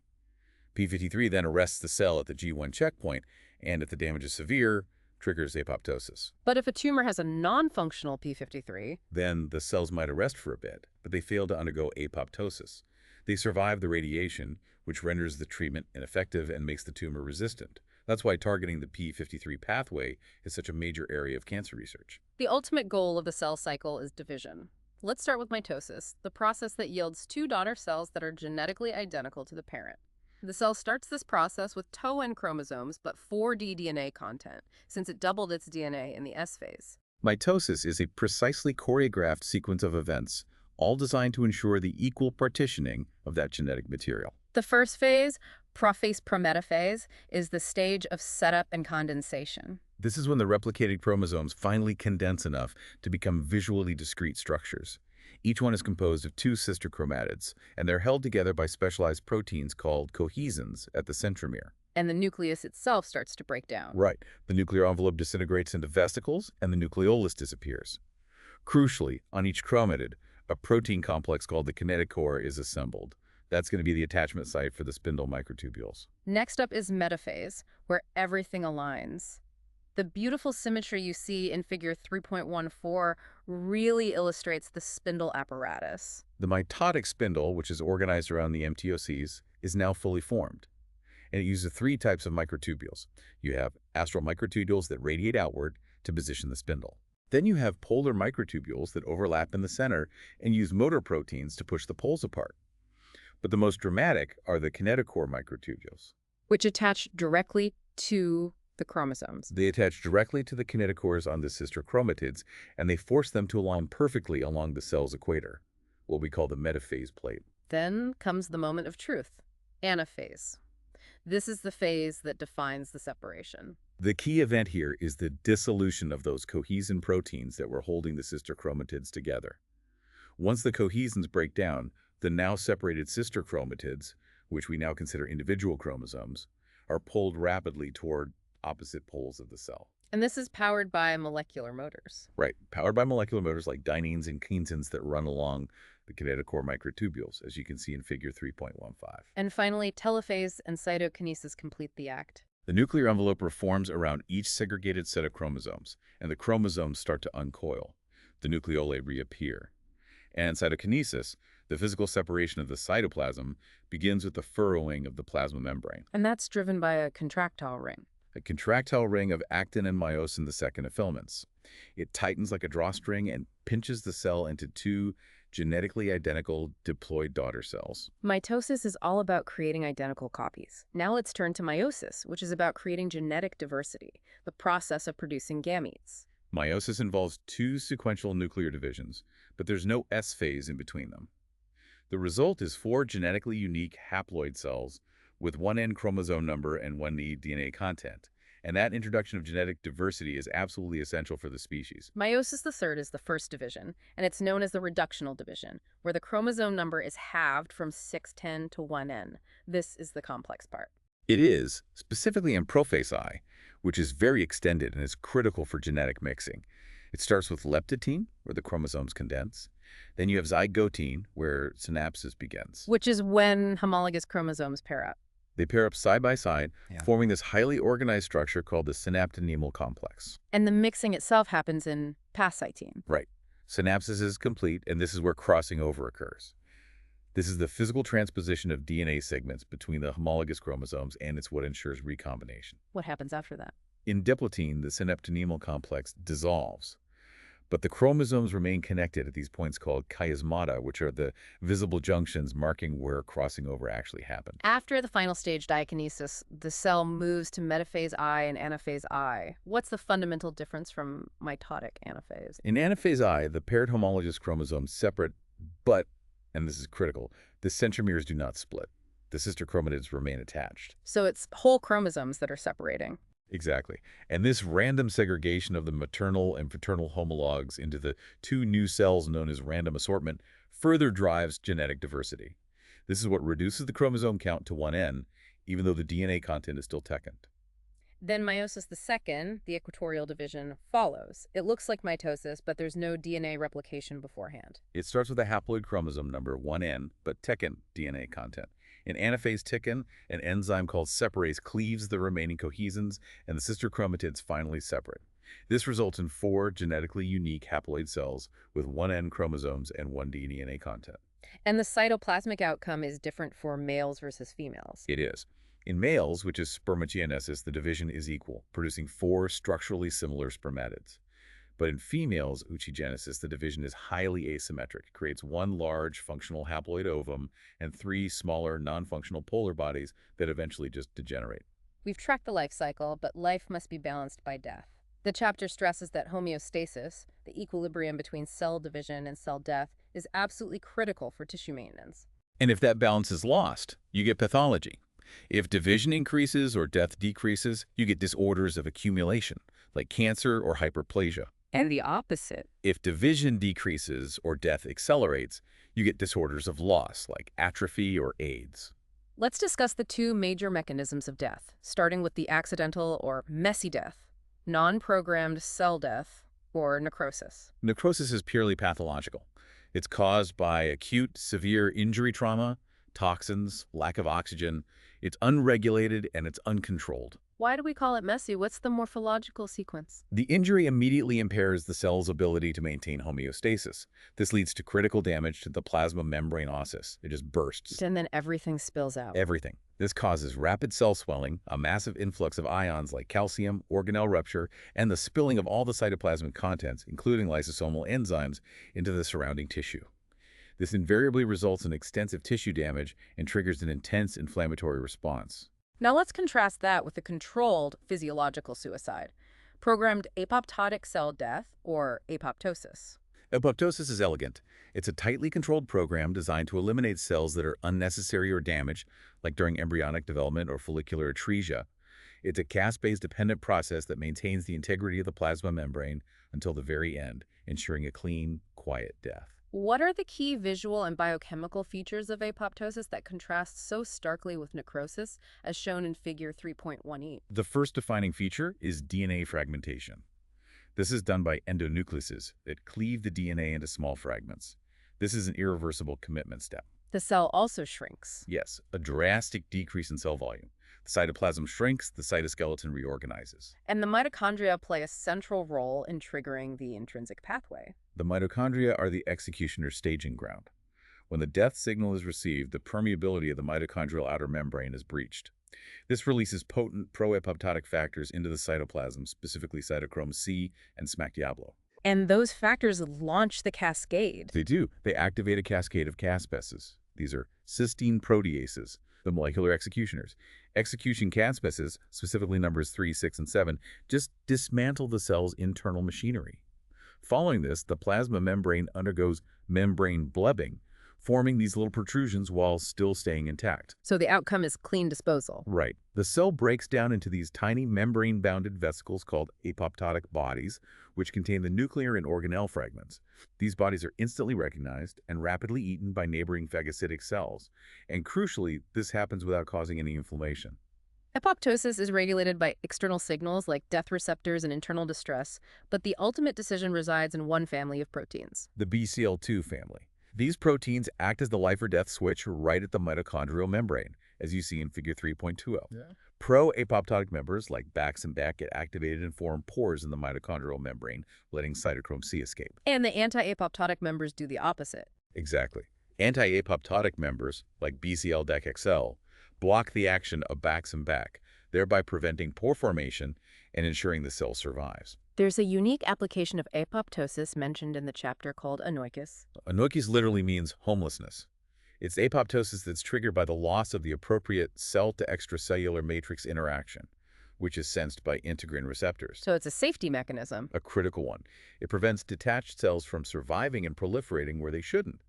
Speaker 2: P53 then arrests the cell at the G1 checkpoint, and if the damage is severe, triggers apoptosis.
Speaker 1: But if a tumor has a non-functional P53,
Speaker 2: then the cells might arrest for a bit, but they fail to undergo apoptosis. They survive the radiation, which renders the treatment ineffective and makes the tumor resistant. That's why targeting the P53 pathway is such a major area of cancer research.
Speaker 1: the ultimate goal of the cell cycle is division. Let's start with mitosis, the process that yields two daughter cells that are genetically identical to the parent. The cell starts this process with toe end chromosomes but 4D DNA content, since it doubled its DNA in the S phase.
Speaker 2: Mitosis is a precisely choreographed sequence of events, all designed to ensure the equal partitioning of that genetic material.
Speaker 1: The first phase, prophase-prometaphase, is the stage of setup and condensation.
Speaker 2: This is when the replicated chromosomes finally condense enough to become visually discrete structures. Each one is composed of two sister chromatids, and they're held together by specialized proteins called cohesins at the centromere.
Speaker 1: And the nucleus itself starts to break down.
Speaker 2: Right. The nuclear envelope disintegrates into vesicles, and the nucleolus disappears. Crucially, on each chromatid, a protein complex called the kinetochore is assembled. That's going to be the attachment site for the spindle microtubules.
Speaker 1: Next up is metaphase, where everything aligns. The beautiful symmetry you see in Figure 3.14 really illustrates the spindle apparatus.
Speaker 2: The mitotic spindle, which is organized around the MTOCs, is now fully formed. And it uses three types of microtubules. You have astral microtubules that radiate outward to position the spindle. Then you have polar microtubules that overlap in the center and use motor proteins to push the poles apart. But the most dramatic are the kinetochore microtubules,
Speaker 1: which attach directly to the chromosomes.
Speaker 2: They attach directly to the kinetochores on the sister chromatids, and they force them to align perfectly along the cell's equator, what we call the metaphase plate.
Speaker 1: Then comes the moment of truth, anaphase. This is the phase that defines the separation.
Speaker 2: The key event here is the dissolution of those cohesin proteins that were holding the sister chromatids together. Once the cohesins break down, the now separated sister chromatids, which we now consider individual chromosomes, are pulled rapidly toward opposite poles of the cell.
Speaker 1: And this is powered by molecular motors.
Speaker 2: Right, powered by molecular motors like dyneins and kinesins that run along the kinetochore microtubules, as you can see in figure 3.15.
Speaker 1: And finally, telophase and cytokinesis complete the act.
Speaker 2: The nuclear envelope reforms around each segregated set of chromosomes, and the chromosomes start to uncoil. The nucleoli reappear. And cytokinesis, the physical separation of the cytoplasm, begins with the furrowing of the plasma membrane.
Speaker 1: And that's driven by a contractile ring.
Speaker 2: A contractile ring of actin and myosin, the second of filaments. It tightens like a drawstring and pinches the cell into two genetically identical diploid daughter cells.
Speaker 1: Mitosis is all about creating identical copies. Now let's turn to meiosis, which is about creating genetic diversity, the process of producing gametes.
Speaker 2: Meiosis involves two sequential nuclear divisions, but there's no S phase in between them. The result is 4 genetically unique haploid cells with one N chromosome number and one E DNA content. And that introduction of genetic diversity is absolutely essential for the species.
Speaker 1: Meiosis III is the first division, and it's known as the reductional division, where the chromosome number is halved from 610 to 1N. This is the complex part.
Speaker 2: It is, specifically in prophase I, which is very extended and is critical for genetic mixing. It starts with leptotene, where the chromosomes condense. Then you have zygotene, where synapsis begins.
Speaker 1: Which is when homologous chromosomes pair up.
Speaker 2: They pair up side by side, forming this highly organized structure called the synaptonemal complex.
Speaker 1: And the mixing itself happens in past cytene.
Speaker 2: Right. Synapsis is complete, and this is where crossing over occurs. This is the physical transposition of DNA segments between the homologous chromosomes, and it's what ensures recombination.
Speaker 1: What happens after that?
Speaker 2: In diplotene, the synaptonemal complex dissolves. But the chromosomes remain connected at these points called chiasmata, which are the visible junctions marking where crossing over actually happened.
Speaker 1: After the final stage diakinesis, the cell moves to metaphase I and anaphase I. What's the fundamental difference from mitotic anaphase?
Speaker 2: In anaphase I, the paired homologous chromosomes separate, but, and this is critical, the centromeres do not split. The sister chromatids remain attached.
Speaker 1: So it's whole chromosomes that are separating.
Speaker 2: Exactly. And this random segregation of the maternal and paternal homologs into the 2 new cells known as random assortment further drives genetic diversity. This is what reduces the chromosome count to 1N, even though the DNA content is still techant.
Speaker 1: Then meiosis II, the equatorial division, follows. It looks like mitosis, but there's no DNA replication beforehand.
Speaker 2: It starts with a haploid chromosome number 1N, but techant DNA content. In anaphase tikin, an enzyme called separase cleaves the remaining cohesins, and the sister chromatids finally separate. This results in 4 genetically unique haploid cells with 1N chromosomes and 1D DNA content.
Speaker 1: And the cytoplasmic outcome is different for males versus females.
Speaker 2: It is. In males, which is spermagenesis, the division is equal, producing 4 structurally similar spermatids. But in females, oochogenesis, the division is highly asymmetric. It creates 1 large functional haploid ovum and 3 smaller non-functional polar bodies that eventually just degenerate.
Speaker 1: We've tracked the life cycle, but life must be balanced by death. The chapter stresses that homeostasis, the equilibrium between cell division and cell death, is absolutely critical for tissue maintenance.
Speaker 2: And if that balance is lost, you get pathology. If division increases or death decreases, you get disorders of accumulation, like cancer or hyperplasia.
Speaker 1: And the opposite.
Speaker 2: If division decreases or death accelerates, you get disorders of loss, like atrophy or AIDS.
Speaker 1: Let's discuss the 2 major mechanisms of death, starting with the accidental or messy death, non-programmed cell death, or necrosis.
Speaker 2: Necrosis is purely pathological. It's caused by acute, severe injury trauma, toxins, lack of oxygen. It's unregulated and it's uncontrolled.
Speaker 1: Why do we call it messy? What's the morphological sequence?
Speaker 2: The injury immediately impairs the cell's ability to maintain homeostasis. This leads to critical damage to the plasma membrane ossus. It just bursts.
Speaker 1: And then everything spills out.
Speaker 2: Everything. This causes rapid cell swelling, a massive influx of ions like calcium, organelle rupture, and the spilling of all the cytoplasmic contents, including lysosomal enzymes, into the surrounding tissue. This invariably results in extensive tissue damage and triggers an intense inflammatory response.
Speaker 1: Now let's contrast that with the controlled physiological suicide, programmed apoptotic cell death, or apoptosis.
Speaker 2: Apoptosis is elegant. It's a tightly controlled program designed to eliminate cells that are unnecessary or damaged, like during embryonic development or follicular atresia. It's a caspase-dependent process that maintains the integrity of the plasma membrane until the very end, ensuring a clean, quiet death.
Speaker 1: What are the key visual and biochemical features of apoptosis that contrast so starkly with necrosis, as shown in Figure 3.18?
Speaker 2: The first defining feature is DNA fragmentation. This is done by endonucleases that cleave the DNA into small fragments. This is an irreversible commitment step.
Speaker 1: The cell also shrinks.
Speaker 2: Yes, a drastic decrease in cell volume. The cytoplasm shrinks, the cytoskeleton reorganizes.
Speaker 1: And the mitochondria play a central role in triggering the intrinsic pathway.
Speaker 2: The mitochondria are the executioner's staging ground. When the death signal is received, the permeability of the mitochondrial outer membrane is breached. This releases potent pro-apoptotic factors into the cytoplasm, specifically cytochrome C and SMAC Diablo.
Speaker 1: And those factors launch the cascade.
Speaker 2: They do. They activate a cascade of caspases. These are cysteine proteases, the molecular executioners. Execution caspases, specifically numbers 3, 6, and 7, just dismantle the cell's internal machinery. Following this, the plasma membrane undergoes membrane blebbing, forming these little protrusions while still staying intact.
Speaker 1: So the outcome is clean disposal.
Speaker 2: Right. The cell breaks down into these tiny membrane-bounded vesicles called apoptotic bodies, which contain the nuclear and organelle fragments. These bodies are instantly recognized and rapidly eaten by neighboring phagocytic cells. And crucially, this happens without causing any inflammation.
Speaker 1: Apoptosis is regulated by external signals like death receptors and internal distress, but the ultimate decision resides in one family of proteins.
Speaker 2: The BCL2 family. These proteins act as the life or death switch right at the mitochondrial membrane, as you see in Figure 3.20.
Speaker 3: Yeah.
Speaker 2: Pro-apoptotic members like Bax and Back get activated and form pores in the mitochondrial membrane, letting cytochrome C escape.
Speaker 1: And the anti-apoptotic members do the opposite.
Speaker 2: Exactly. Anti-apoptotic members, like BCL-DAC-XL, block the action of Bax and Back, thereby preventing pore formation and ensuring the cell survives.
Speaker 1: There's a unique application of apoptosis mentioned in the chapter called anoikis.
Speaker 2: Anoikis literally means homelessness. It's apoptosis that's triggered by the loss of the appropriate cell-to-extracellular matrix interaction, which is sensed by integrin receptors.
Speaker 1: So it's a safety mechanism.
Speaker 2: A critical one. It prevents detached cells from surviving and proliferating where they shouldn't.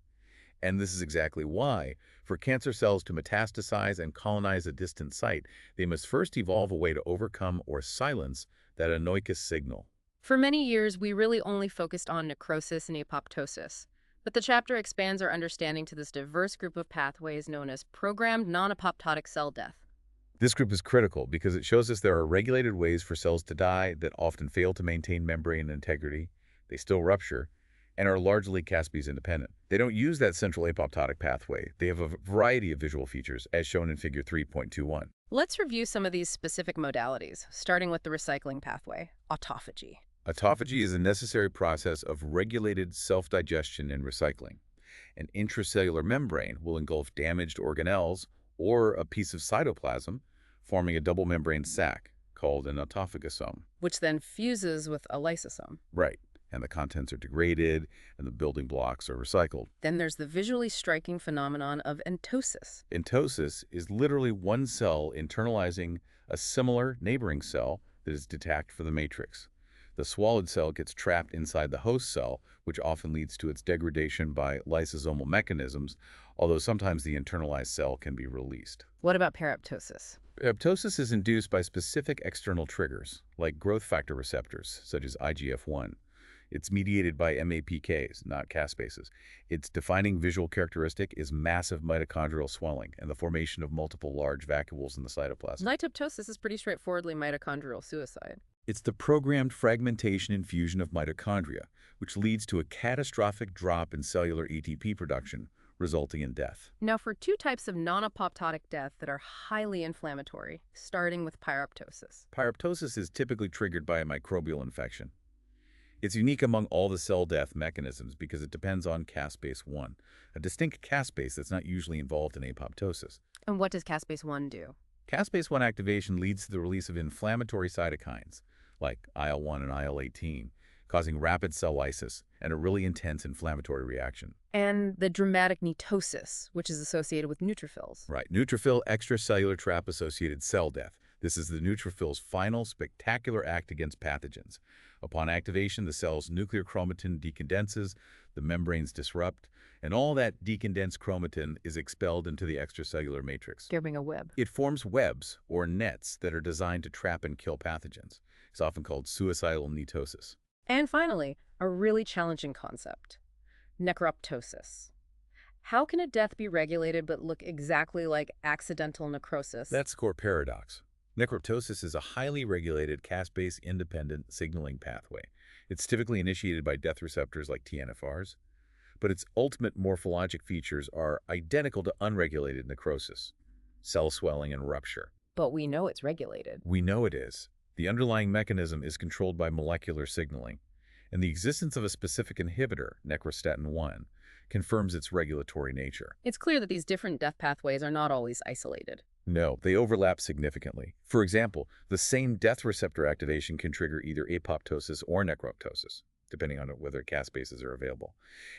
Speaker 2: And this is exactly why, for cancer cells to metastasize and colonize a distant site, they must first evolve a way to overcome or silence that anoikis signal.
Speaker 1: For many years, we really only focused on necrosis and apoptosis. But the chapter expands our understanding to this diverse group of pathways known as programmed non-apoptotic cell death.
Speaker 2: This group is critical because it shows us there are regulated ways for cells to die that often fail to maintain membrane integrity, they still rupture, and are largely caspase-independent. They don't use that central apoptotic pathway. They have a variety of visual features, as shown in Figure 3.21.
Speaker 1: Let's review some of these specific modalities, starting with the recycling pathway, autophagy.
Speaker 2: Autophagy is a necessary process of regulated self-digestion and recycling. An intracellular membrane will engulf damaged organelles or a piece of cytoplasm, forming a double membrane sac called an autophagosome.
Speaker 1: Which then fuses with a lysosome.
Speaker 2: Right, and the contents are degraded and the building blocks are recycled.
Speaker 1: Then there's the visually striking phenomenon of entosis.
Speaker 2: Entosis is literally one cell internalizing a similar neighboring cell that is detached from the matrix. The swallowed cell gets trapped inside the host cell, which often leads to its degradation by lysosomal mechanisms, although sometimes the internalized cell can be released.
Speaker 1: What about paraptosis?
Speaker 2: Apoptosis is induced by specific external triggers, like growth factor receptors, such as IGF-1. It's mediated by MAPKs, not caspases. Its defining visual characteristic is massive mitochondrial swelling and the formation of multiple large vacuoles in the cytoplasm.
Speaker 1: Nitoptosis is pretty straightforwardly mitochondrial suicide.
Speaker 2: It's the programmed fragmentation and fusion of mitochondria, which leads to a catastrophic drop in cellular ATP production, resulting in death.
Speaker 1: Now for two types of non-apoptotic death that are highly inflammatory, starting with pyroptosis.
Speaker 2: Pyroptosis is typically triggered by a microbial infection. It's unique among all the cell death mechanisms because it depends on caspase-1, a distinct caspase that's not usually involved in apoptosis.
Speaker 1: And what does caspase-1 do?
Speaker 2: Caspase-1 activation leads to the release of inflammatory cytokines, like IL-1 and IL-18, causing rapid cell lysis and a really intense inflammatory reaction.
Speaker 1: And the dramatic mitosis, which is associated with neutrophils.
Speaker 2: Right, neutrophil extracellular trap-associated cell death. This is the neutrophil's final spectacular act against pathogens. Upon activation, the cell's nuclear chromatin decondenses, the membranes disrupt, and all that decondensed chromatin is expelled into the extracellular matrix.
Speaker 1: Giving a web.
Speaker 2: It forms webs, or nets, that are designed to trap and kill pathogens. It's often called suicidal mitosis.
Speaker 1: And finally, a really challenging concept, necroptosis. How can a death be regulated but look exactly like accidental necrosis?
Speaker 2: That's the core paradox. Necroptosis is a highly regulated caspase-independent signaling pathway. It's typically initiated by death receptors like TNFRs, but its ultimate morphologic features are identical to unregulated necrosis, cell swelling and rupture.
Speaker 1: But we know it's regulated.
Speaker 2: We know it is. The underlying mechanism is controlled by molecular signaling, and the existence of a specific inhibitor, necrostatin-1, confirms its regulatory nature.
Speaker 1: It's clear that these different death pathways are not always isolated.
Speaker 2: No, they overlap significantly. For example, the same death receptor activation can trigger either apoptosis or necroptosis, depending on whether caspases are available.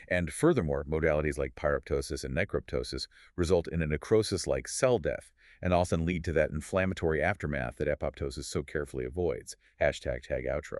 Speaker 2: And furthermore, modalities like pyroptosis and necroptosis result in a necrosis-like cell death and often lead to that inflammatory aftermath that apoptosis so carefully avoids. #tagoutro.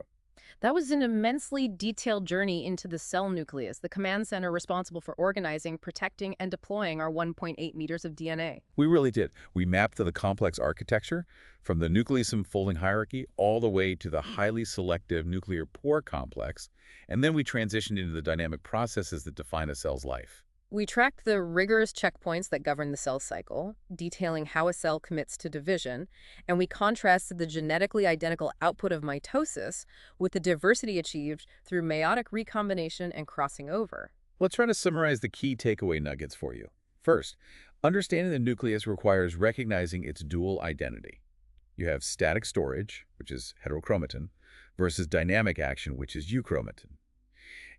Speaker 1: That was an immensely detailed journey into the cell nucleus, the command center responsible for organizing, protecting, and deploying our 1.8 meters of DNA.
Speaker 2: We really did. We mapped the complex architecture from the nucleosome folding hierarchy all the way to the highly selective nuclear pore complex, and then we transitioned into the dynamic processes that define a cell's life.
Speaker 1: We tracked the rigorous checkpoints that govern the cell cycle, detailing how a cell commits to division, and we contrasted the genetically identical output of mitosis with the diversity achieved through meiotic recombination and crossing over.
Speaker 2: Let's try to summarize the key takeaway nuggets for you. First, understanding the nucleus requires recognizing its dual identity. You have static storage, which is heterochromatin, versus dynamic action, which is euchromatin.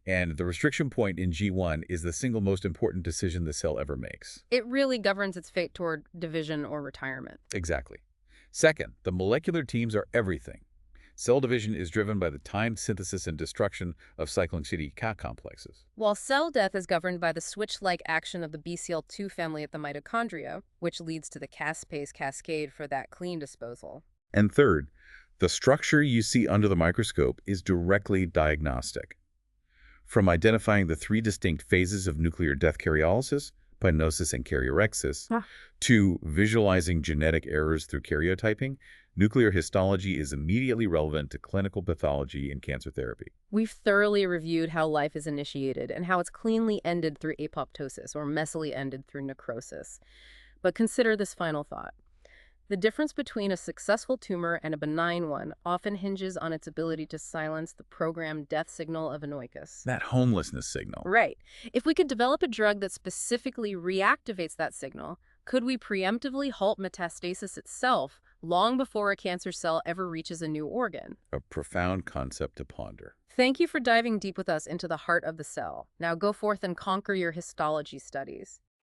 Speaker 2: And the restriction point in G1 is the single most important decision the cell ever makes.
Speaker 1: It really governs its fate toward division or retirement.
Speaker 2: Exactly. Second, the molecular teams are everything. Cell division is driven by the timed synthesis and destruction of cyclin-cyclin-dependent complexes.
Speaker 1: While cell death is governed by the switch-like action of the BCL2 family at the mitochondria, which leads to the caspase cascade for that clean disposal.
Speaker 2: And third, the structure you see under the microscope is directly diagnostic. From identifying the 3 distinct phases of nuclear death karyolysis, mitosis and karyorexis, to visualizing genetic errors through karyotyping, nuclear histology is immediately relevant to clinical pathology and cancer therapy.
Speaker 1: We've thoroughly reviewed how life is initiated and how it's cleanly ended through apoptosis or messily ended through necrosis. But consider this final thought. The difference between a successful tumor and a benign one often hinges on its ability to silence the programmed death signal of an oikos.
Speaker 2: That homelessness signal.
Speaker 1: Right. If we could develop a drug that specifically reactivates that signal, could we preemptively halt metastasis itself long before a cancer cell ever reaches a new organ?
Speaker 2: A profound concept to ponder.
Speaker 1: Thank you for diving deep with us into the heart of the cell. Now go forth and conquer your histology studies.